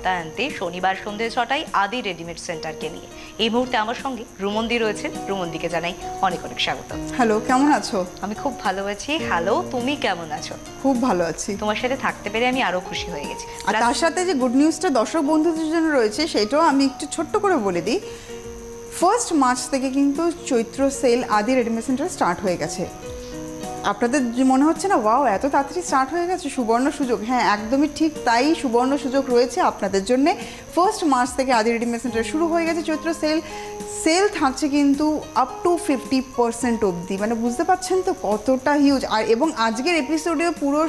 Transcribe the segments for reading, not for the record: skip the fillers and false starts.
সপ্তাহান্তে শনিবার সন্ধ্যে 6টায় আদি রেডিমেড সেন্টারকে নিয়ে। এই মুহূর্তে আমার সঙ্গে রুমন্দি রয়েছেন। রুমন্দিকে জানাই অনেক অনেক স্বাগত। হ্যালো, কেমন আছো? আমি খুব ভালো আছি। হ্যালো, তুমি কেমন আছো? খুব ভালো আছি। তোমার সাথে থাকতে পেরে আমি আরো খুশি হয়ে গেছি। আর তার সাথে যে গুড নিউজটা দর্শক বন্ধুদের জন্য রয়েছে সেটাও আমি একটু ছোট্ট করে বলে দিই। 1 মার্চ থেকে কিন্তু চৈত্র সেল আদি রেডিমেড সেন্টার স্টার্ট হয়ে গেছে। আপনাদের মনে হচ্ছে না ওয়াও এত তাড়াতাড়ি স্টার্ট হয়ে গেছে, সুবর্ণ সুযোগ? হ্যাঁ, একদমই ঠিক তাই, সুবর্ণ সুযোগ রয়েছে আপনাদের জন্য। 1 মার্চ থেকে আদি রেডিমেড সেন্টার শুরু হয়ে গেছে চৈত্র সেল থাকছে কিন্তু আপ টু 50% অবধি। মানে বুঝতে পারছেন তো কতটা হিউজ। আর এবং আজকের এপিসোডে পুরো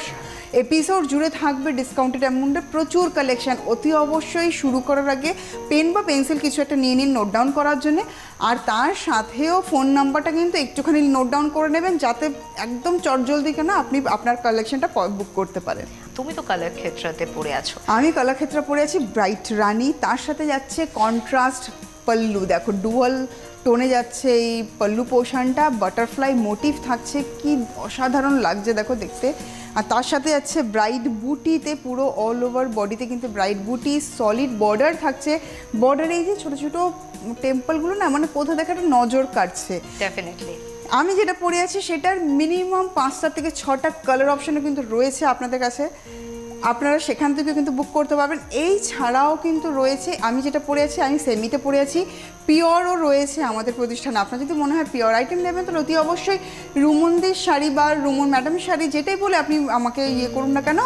এপিসোড জুড়ে থাকবে ডিসকাউন্টেড অ্যামাউন্টে প্রচুর কালেকশন। অতি অবশ্যই শুরু করার আগে পেন বা পেন্সিল কিছু একটা নিয়ে নিন নোট ডাউন করার জন্য। আর তার সাথেও ফোন নাম্বারটা কিন্তু একটুখানি নোট ডাউন করে নেবেন, যাতে একদম চটজলদি কেন আপনি আপনার কালেকশনটা বুক করতে পারেন। তুমি তো কলাক্ষেত্রতে পড়ে আছো। আমি কলাক্ষেত্র পড়ে আছি ব্রাইট রানী। তার সাথে যাচ্ছে কন্ট্রাস্ট পল্লু। দেখো ডুয়াল টোনে যাচ্ছে এই পল্লু পোর্শনটা, বাটারফ্লাই মোটিভ থাকছে, কি অসাধারণ লাগছে দেখো দেখতে। আর তার সাথে যাচ্ছে ব্রাইড বুটিতে, পুরো অল ওভার বডিতে কিন্তু ব্রাইড বুটি, সলিড বর্ডার থাকছে। বর্ডারে এই যে ছোটো ছোটো টেম্পলগুলো না, মানে কোথাও দেখা একটা নজর কাটছে। ডেফিনেটলি আমি যেটা পরে আছি সেটার মিনিমাম 5টা থেকে 6টা কালার অপশানও কিন্তু রয়েছে আপনাদের কাছে। আপনারা সেখান থেকে কিন্তু বুক করতে পারবেন। এই ছাড়াও কিন্তু রয়েছে, আমি যেটা পরে আছি আমি সেমিতে পরে আছি, পিওরও রয়েছে আমাদের প্রতিষ্ঠানে। আপনার যদি মনে হয় পিওর আইটেম নেবেন তাহলে অতি অবশ্যই রুমন্দির শাড়ি বা রুমন ম্যাডামের শাড়ি যেটাই বলে আপনি আমাকে ইয়ে করুন না কেন,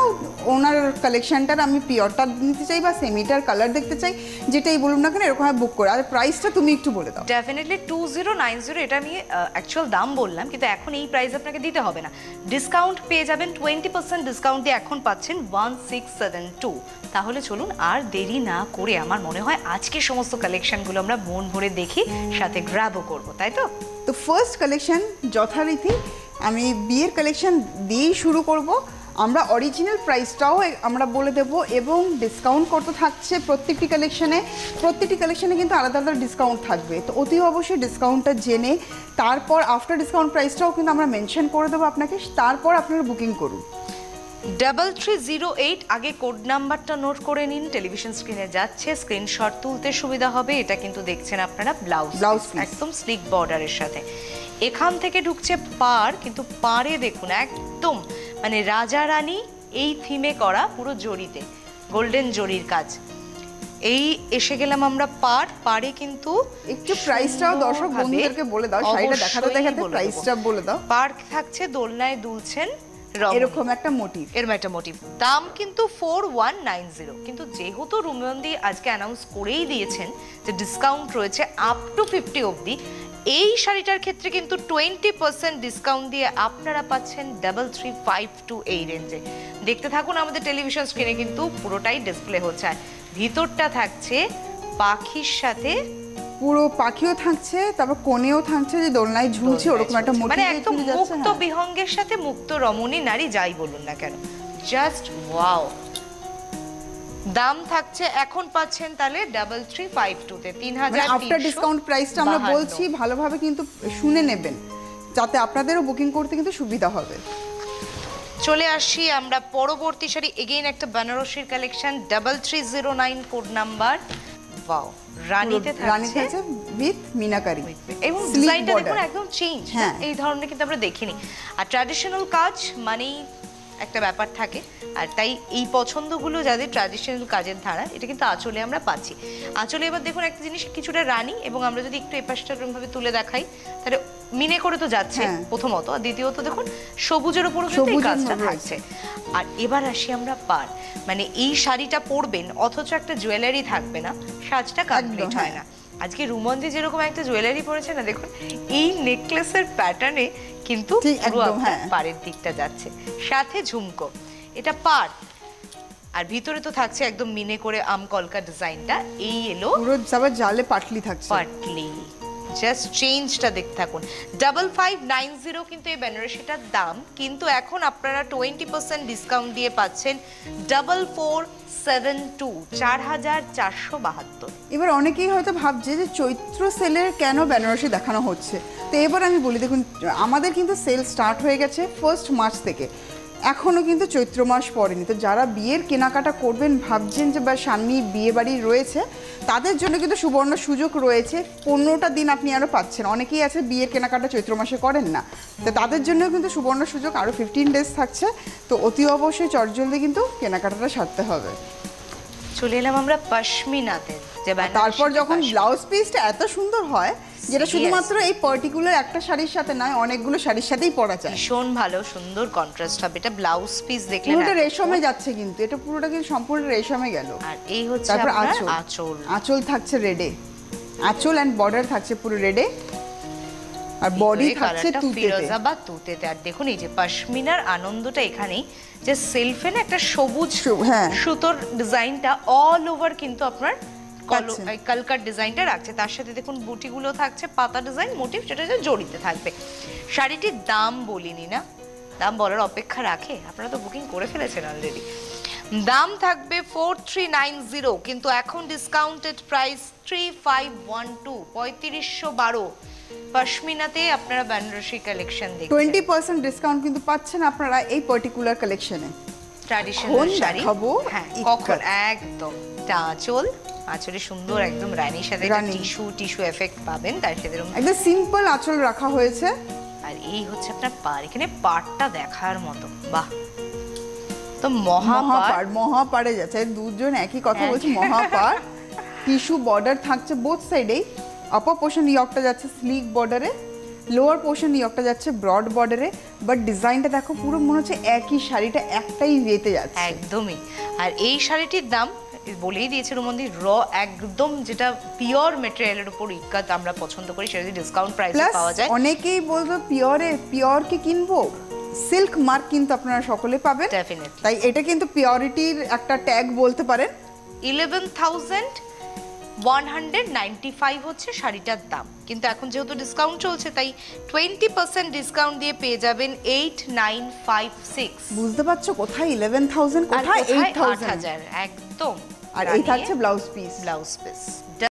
ওনার কালেকশানটার আমি পিওরটা নিতে চাই বা সেমিটার কালার দেখতে চাই, যেটাই বলুন না কেন এরকম বুক করে। আর প্রাইসটা তুমি একটু বলে দাও। ডেফিনেটলি 2090, এটা আমি অ্যাকচুয়াল দাম বললাম, কিন্তু এখন এই প্রাইস আপনাকে দিতে হবে না। ডিসকাউন্ট পেয়ে যাবেন, 20% ডিসকাউন্ট দিয়ে এখন পাচ্ছেন 1672। তাহলে চলুন আর দেরি না করে, আমার মনে হয় আজকে সমস্ত কালেকশনগুলো আমরা মন ভরে দেখি, সাথে গ্র্যাবও করব, তাই তো? তো ফার্স্ট কালেকশন যথারীতি আমি বিয়ের কালেকশন দিয়েই শুরু করব। আমরা অরিজিনাল প্রাইসটাও আমরা বলে দেবো এবং ডিসকাউন্ট কত থাকছে প্রত্যেকটি কালেকশনে কিন্তু আলাদা আলাদা ডিসকাউন্ট থাকবে। তো অতি অবশ্যই ডিসকাউন্টটা জেনে তারপর আফটার ডিসকাউন্ট প্রাইসটাও কিন্তু আমরা মেনশন করে দেবো আপনাকে, তারপর আপনারা বুকিং করুন। 3308 আগে কোড নাম্বারটা নোট করে নিন, টেলিভিশন স্ক্রিনে যাচ্ছে, স্ক্রিনশট তুলতে সুবিধা হবে। এটা কিন্তু দেখছেন আপনারা ব্লাউজ একদম স্লিক বর্ডারের সাথে। এখান থেকে ঢুকছে পাড়, কিন্তু পাড়ে দেখুন একদম মানে রাজা রানী এই থিমে করা, পুরো জরিতে গোল্ডেন জরির কাজ। এই এসে গেলাম আমরা পাড়ে কিন্তু একটু প্রাইসটাও দর্শক বন্ধুদেরকে বলে দাও, শাড়িটা দেখাতে দেখাতে প্রাইসটা বলে দাও। পাড় থাকছে, দোলনায় দুলছেন এরকম একটা মোটিভ। দাম কিন্তু 4190। কিন্তু যেহেতু রুমন্দি আজকে অ্যানাউন্স করেই দিয়েছেন যে ডিসকাউন্ট রয়েছে আপ টু 50 অবধি, এই শাড়িটার ক্ষেত্রে কিন্তু 20% ডিসকাউন্ট দিয়ে আপনারা পাচ্ছেন 3352 এই রেঞ্জে। দেখতে থাকুন আমাদের টেলিভিশন স্ক্রিনে, কিন্তু পুরোটাই ডিসপ্লে হচ্ছে। আর ভিতরটা থাকছে পাখির সাথে, পুরো পাখিও থাকছে, তারপর কোণেও থাকছে যে দোলনায় ঝুলছে ওরকম একটা মোটিভ, মানে একদম মুক্ত বিহঙ্গের সাথে মুক্ত রমণী নারী যাই বলুন না কেন, জাস্ট ওয়াও। দাম থাকছে এখন পাচ্ছেন তাহলে 3352 তে 3300। আফটার ডিসকাউন্ট প্রাইসটা আমরা বলছি, ভালোভাবে কিন্তু শুনে নেবেন যাতে আপনাদেরও বুকিং করতে কিন্তু সুবিধা হবে। চলে আসি আমরা পরবর্তী শাড়ি, এগেইন একটা বেনারসির কালেকশন, 3309 কোড নাম্বার। ওয়াও, রানীতে থাকছে উইথ মিনাকারি এবং ডিজাইনটা দেখুন একদম চেঞ্জ। এই ধরনের কিন্তু আমরা দেখিনি। আর ট্র্যাডিশনাল কাজ মানেই একটা ব্যাপার থাকে, আর তাই এই পছন্দগুলো যাদের ট্র্যাডিশনাল কাজের ধারা, এটা কিন্তু আঁচলে আমরা পাচ্ছি। আঁচলে এবার দেখুন একটা জিনিস, কিছুটা রানী, এবং আমরা যদি একটু এপাশটা এরকমভাবে তুলে দেখাই তাহলে মিনে করে তো যাচ্ছে প্রথমত, আর দ্বিতীয়ত দেখুন সবুজের উপরও কিন্তু এই কাজটা থাকছে। আর এবার আসি আমরা পাড়, মানে এই শাড়িটা পরবেন অথচ একটা জুয়েলারি থাকবে না, সাজটা কমপ্লিট হয় না। আজকে রুমন্দি যেরকম একটা জুয়েলারি পরেছে না, দেখুন এই নেকলেসের প্যাটার্নে কিন্তু পাড়ের দিকটা যাচ্ছে, সাথে ঝুমকো, এটা পাড়। আর ভিতরে তো থাকছে একদম মিনে করে আম কলকা ডিজাইনটা, এই এলো পুরো জালে পাটলি থাকছে, পাটলি। জাস্ট চেঞ্জটা দেখতে থাকুন। 5590 কিন্তু এই বেনারসিটার দাম, কিন্তু এখন আপনারা 20% ডিসকাউন্ট দিয়ে পাচ্ছেন 4472, 4472। এবার অনেকেই হয়তো ভাবছে যে চৈত্র সেলের কেন বেনারসি দেখানো হচ্ছে। তো এবার আমি বলি, দেখুন আমাদের কিন্তু সেল স্টার্ট হয়ে গেছে 1 মার্চ থেকে। এখনো কিন্তু চৈত্র মাস পড়েনি, তো যারা বিয়ের কেনাকাটা করবেন ভাবছেন যে বা সামনে বিয়ে বাড়ি রয়েছে, তাদের জন্য কিন্তু সুবর্ণ সুযোগ রয়েছে। 15টা দিন আপনি আরও পাচ্ছেন। অনেকেই আছে বিয়ের কেনাকাটা চৈত্র মাসে করেন না, তো তাদের জন্য কিন্তু সুবর্ণ সুযোগ, আরও 15 ডেজ থাকছে। তো অতি অবশ্যই চটজলদি কিন্তু কেনাকাটাটা সারতে হবে। চলে এলাম আমরা পশমিনাতে, যে তারপর যখন ব্লাউজ পিসটা এত সুন্দর হয়, যেটা শুধুমাত্র এই পার্টিকুলার একটা শাড়ির সাথে নয়, অনেকগুলো শাড়ির সাথেই পরা যায়। ভীষণ ভালো সুন্দর কন্ট্রাস্ট হবে। এটা ব্লাউজ পিস দেখলেন, পুরোটা রেশমে যাচ্ছে, কিন্তু এটা পুরোটা কিন্তু সম্পূর্ণ রেশমে গেল। আর এই হচ্ছে তারপর আপনার আঁচল, আঁচল থাকছে রেডে, আঁচল এন্ড বর্ডার থাকছে পুরো রেডে, আর বডি থাকছে ফিরোজা বা তুতেতে। আর দেখুন এই যে পশমিনার আনন্দটা এখানেই, যে সেলফে না একটা সবুজ সুতোর ডিজাইনটা অল ওভার কিন্তু আপনার কলকার ডিজাইনটা রাখছে। তার সাথে দেখুন বুটিগুলো থাকছে পাতা ডিজাইন মোটিভ, যেটা জড়িতে থাকবে। শাড়িটির দাম বলিনি না, দাম বলার অপেক্ষা রাখে? আপনারা তো বুকিং করে ফেলেছেন অলরেডি। দাম থাকবে 4390, কিন্তু এখন ডিসকাউন্টেড প্রাইস 3512, 3512। পশমিনাতে আপনারা বেনারসি কালেকশন দেখছেন, 20% ডিসকাউন্ট কিন্তু পাচ্ছেন আপনারা এই পার্টিকুলার কালেকশনে। ট্র্যাডিশনাল শাড়ি, হ্যাঁ কখন একদম আঁচল, আঁচলে সুন্দর একদম রানীর সাথে টিস্যু এফেক্ট পাবেন। তার সাথে একদম সিম্পল আঁচল রাখা হয়েছে। আর এই হচ্ছে আপনার পাড়, এখানে পাড়টা দেখার মতো, বাহ! তো মহাপাড়ে যাচ্ছে, দুজন একই কথা বলছি, মহাপাড়। টিস্যু বর্ডার থাকছে বোথ সাইডেই। আপার পোর্শন ইয়কটা যাচ্ছে স্লিক বর্ডারে, লোয়ার পোর্শন ইয়কটা যাচ্ছে ব্রড বর্ডারে, বাট ডিজাইনটা দেখো পুরো মনে হচ্ছে একই শাড়িটা একটাই ওয়েতে যাচ্ছে একদমই। আর এই শাড়িটির দাম বলেই দিয়েছে রুমন্দি, র একদম যেটা পিওর মেটেরিয়ালের উপর ইক্কাত আমরা পছন্দ করি, সেটা যদি ডিসকাউন্ট প্রাইসে পাওয়া যায়। অনেকেই বলবো পিওর কি কিনবো, সিল্ক মার্ক কিন্তু আপনারা সকলে পাবেন, ডেফিনেটলি। তাই এটা কিন্তু পিওরিটির একটা ট্যাগ বলতে পারেন। 11,195 হচ্ছে শাড়িটার দাম, কিন্তু এখন যেহেতু ডিসকাউন্ট চলছে তাই 20% ডিসকাউন্ট দিয়ে পেয়ে যাবেন 8956। বুঝতে পারছো কোথায় 11,000, কোথায় 8,000, একদম। আর এই থাকছে ব্লাউজ পিস।